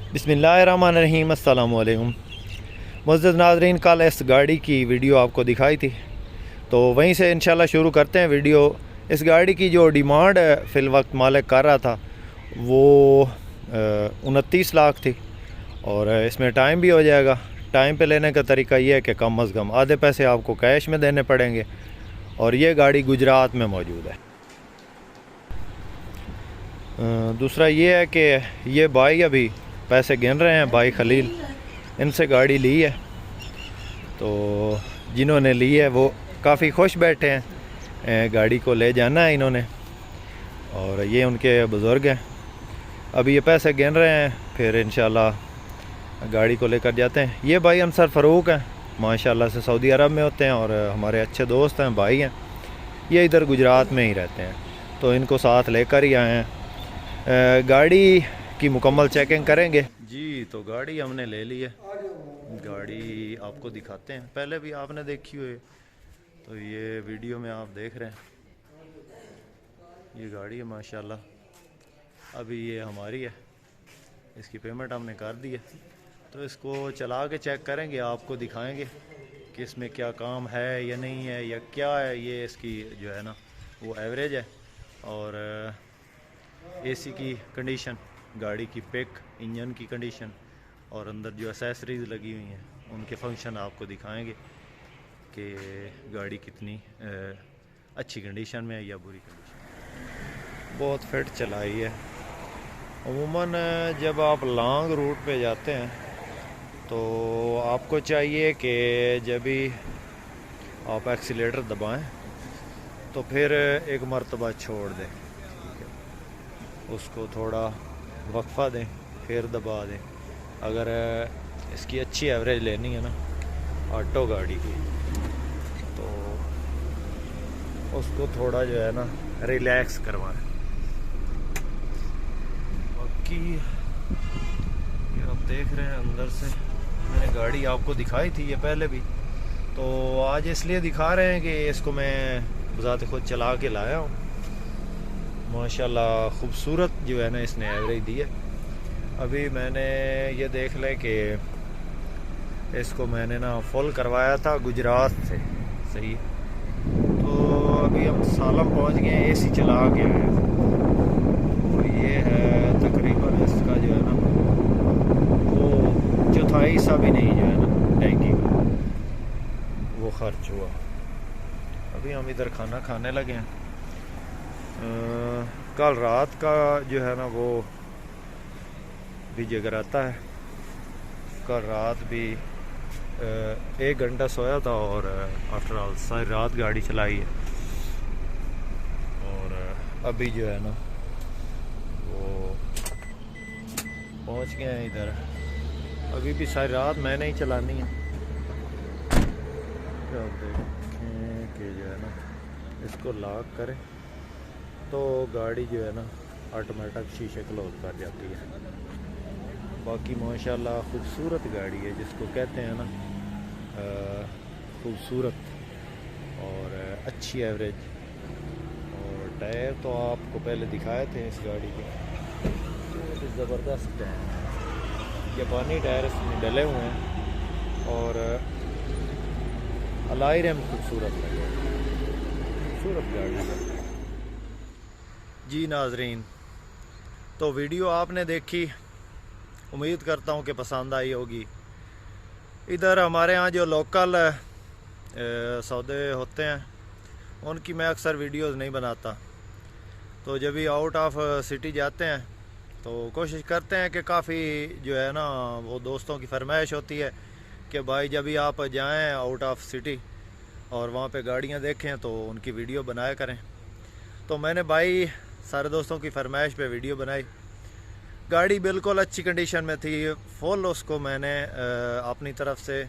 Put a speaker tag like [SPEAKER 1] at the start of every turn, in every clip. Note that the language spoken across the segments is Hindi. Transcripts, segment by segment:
[SPEAKER 1] बिस्मिल्लाहिर्रहमानिर्रहीम। अस्सलाम वालेकुम। मुअज़्ज़ज़ नाज़रीन, कल इस गाड़ी की वीडियो आपको दिखाई थी, तो वहीं से इंशाल्लाह शुरू करते हैं वीडियो। इस गाड़ी की जो डिमांड फ़िल वक्त मालिक कर रहा था वो 29 लाख थी, और इसमें टाइम भी हो जाएगा। टाइम पे लेने का तरीका ये है कि कम अज़ कम आधे पैसे आपको कैश में देने पड़ेंगे, और ये गाड़ी गुजरात में मौजूद है। दूसरा ये है कि ये भाई अभी पैसे गिन रहे हैं, भाई खलील, इनसे गाड़ी ली है, तो जिन्होंने ली है वो काफ़ी खुश बैठे हैं। गाड़ी को ले जाना है इन्होंने, और ये उनके बुज़ुर्ग हैं। अभी ये पैसे गिन रहे हैं, फिर इंशाल्लाह गाड़ी को लेकर जाते हैं। ये भाई अंसर फ़ारूक हैं, माशाल्लाह से सऊदी अरब में होते हैं और हमारे अच्छे दोस्त हैं, भाई हैं। ये इधर गुजरात में ही रहते हैं, तो इनको साथ लेकर ही आए हैं। गाड़ी की मुकम्मल चेकिंग करेंगे जी। तो गाड़ी हमने ले ली है, गाड़ी आपको दिखाते हैं। पहले भी आपने देखी हुई, तो ये वीडियो में आप देख रहे हैं, ये गाड़ी है माशाल्लाह। अभी ये हमारी है, इसकी पेमेंट हमने कर दी है, तो इसको चला के चेक करेंगे, आपको दिखाएंगे कि इसमें क्या काम है या नहीं है या क्या है। ये इसकी जो है ना वो एवरेज है, और एसी की कंडीशन, गाड़ी की पिक, इंजन की कंडीशन, और अंदर जो एसेसरीज लगी हुई हैं उनके फंक्शन आपको दिखाएंगे कि गाड़ी कितनी अच्छी कंडीशन में है या बुरी कंडीशन। बहुत फिट चलाई है। अमूमन जब आप लॉन्ग रूट पे जाते हैं तो आपको चाहिए कि जब भी आप एक्सीलेटर दबाएं तो फिर एक मर्तबा छोड़ दें, उसको थोड़ा वक्फा दें, फिर दबा दें। अगर इसकी अच्छी एवरेज लेनी है ना ऑटो गाड़ी की, तो उसको थोड़ा जो है ना रिलैक्स करवाएं। बाकी ये आप देख रहे हैं अंदर से, मैंने गाड़ी आपको दिखाई थी ये पहले भी, तो आज इसलिए दिखा रहे हैं कि इसको मैं बज़ात खुद चला के लाया हूँ। माशाल्लाह खूबसूरत जो है ना इसने एवरेज दी है। अभी मैंने ये देख लें कि इसको मैंने ना फुल करवाया था गुजरात से, सही। तो अभी हम सालम पहुंच गए, एसी चला के आए। तो ये है तकरीबन इसका जो है ना वो चौथाई सा भी नहीं जो है ना टैंकी का वो खर्च हुआ। अभी हम इधर खाना खाने लगे हैं। कल रात का जो है ना वो भी जगराता है। कल रात भी 1 घंटा सोया था, और आफ्टर ऑल सारी रात गाड़ी चलाई है। और अभी जो है ना वो पहुंच गए हैं इधर। अभी भी सारी रात मैंने ही चलानी है। अब देखें कि जो है ना इसको लॉक करें तो गाड़ी जो है ना ऑटोमेटिक शीशे क्लोज कर जाती है। बाकी माशाल्लाह खूबसूरत गाड़ी है, जिसको कहते हैं ना खूबसूरत और अच्छी एवरेज। और टायर तो आपको पहले दिखाए थे इस गाड़ी के, तो ज़बरदस्त टायर, जापानी टायर इसमें डले हुए हैं, और अलाई रैम खूबसूरत लगे, खूबसूरत गाड़ी है जी। नाजरीन, तो वीडियो आपने देखी, उम्मीद करता हूँ कि पसंद आई होगी। इधर हमारे यहाँ जो लोकल सौदे होते हैं उनकी मैं अक्सर वीडियोस नहीं बनाता, तो जब भी आउट ऑफ सिटी जाते हैं तो कोशिश करते हैं कि काफ़ी जो है ना वो दोस्तों की फरमाइश होती है कि भाई जब भी आप जाएं आउट ऑफ सिटी और वहाँ पे गाड़ियाँ देखें तो उनकी वीडियो बनाया करें। तो मैंने भाई सारे दोस्तों की फरमाइश पे वीडियो बनाई। गाड़ी बिल्कुल अच्छी कंडीशन में थी, फुल उसको मैंने अपनी तरफ से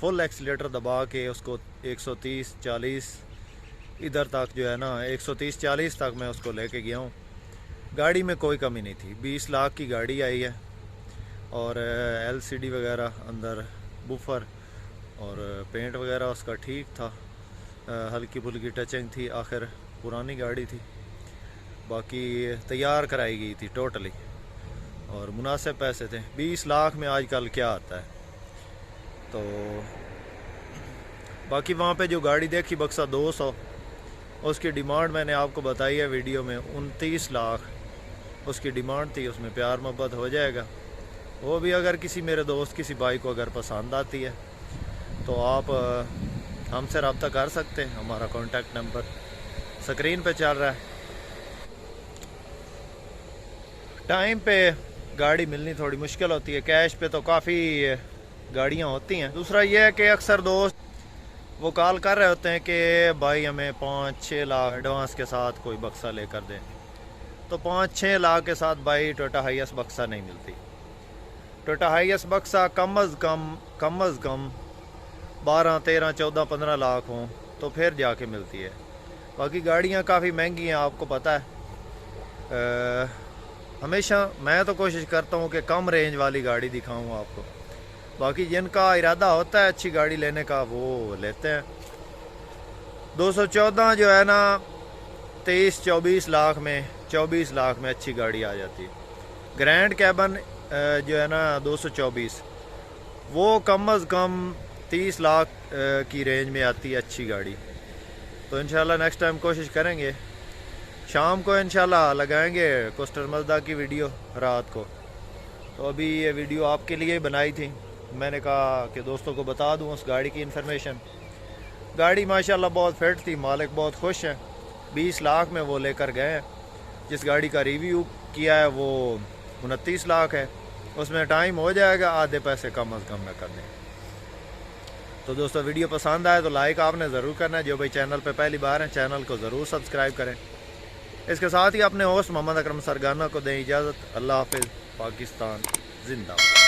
[SPEAKER 1] फुल एक्सीलेटर दबा के उसको 130-40 इधर तक जो है ना 130-40 तक मैं उसको लेके गया हूँ। गाड़ी में कोई कमी नहीं थी। 20 लाख की गाड़ी आई है, और LCD वगैरह अंदर, बुफर और पेंट वगैरह उसका ठीक था। हल्की फुल्की टचिंग थी, आखिर पुरानी गाड़ी थी। बाकी तैयार कराई गई थी टोटली, और मुनासिब पैसे थे। 20 लाख में आजकल क्या आता है। तो बाकी वहाँ पे जो गाड़ी देखी बक्सा 200, उसकी डिमांड मैंने आपको बताई है वीडियो में, 29 लाख उसकी डिमांड थी। उसमें प्यार मोहब्बत हो जाएगा। वो भी अगर किसी मेरे दोस्त किसी भाई को अगर पसंद आती है तो आप हमसे रब्ता कर सकते हैं। हमारा कॉन्टैक्ट नंबर स्क्रीन पे चल रहा है। टाइम पे गाड़ी मिलनी थोड़ी मुश्किल होती है, कैश पे तो काफ़ी गाड़ियाँ होती हैं। दूसरा ये है कि अक्सर दोस्त वो कॉल कर रहे होते हैं कि भाई हमें 5-6 लाख एडवांस के साथ कोई बक्सा लेकर दें। तो 5-6 लाख के साथ भाई टोयोटा हाईएस बक्सा नहीं मिलती। टोयोटा हाईएस बक्सा कम अज़ कम 12, 13, 14, 15 लाख हों तो फिर जाके मिलती है। बाकी गाड़ियाँ काफ़ी महंगी हैं, आपको पता है। हमेशा मैं तो कोशिश करता हूँ कि कम रेंज वाली गाड़ी दिखाऊँ आपको। बाकी जिनका इरादा होता है अच्छी गाड़ी लेने का वो लेते हैं। 214 जो है ना 23-24 लाख में, 24 लाख में अच्छी गाड़ी आ जाती है। ग्रैंड कैबन जो है ना 224, वो कम अज़ कम 30 लाख की रेंज में आती है अच्छी गाड़ी। तो इंशाल्लाह नेक्स्ट टाइम कोशिश करेंगे। शाम को इंशाल्लाह लगाएंगे कोस्टर मज़दा की वीडियो रात को। तो अभी ये वीडियो आपके लिए बनाई थी, मैंने कहा कि दोस्तों को बता दूं उस गाड़ी की इन्फॉर्मेशन। गाड़ी माशाल्लाह बहुत फिट थी, मालिक बहुत खुश है। 20 लाख में वो लेकर गए हैं। जिस गाड़ी का रिव्यू किया है वो 29 लाख है। उसमें टाइम हो जाएगा, आधे पैसे कम अज़ कम में कर दें। तो दोस्तों वीडियो पसंद आए तो लाइक आपने ज़रूर करना है। जो भाई चैनल पे पहली बार हैं चैनल को ज़रूर सब्सक्राइब करें। इसके साथ ही अपने होस्ट मोहम्मद अकरम सरगाना को दें इजाज़त। अल्लाह हाफिज़। पाकिस्तान जिंदाबाद।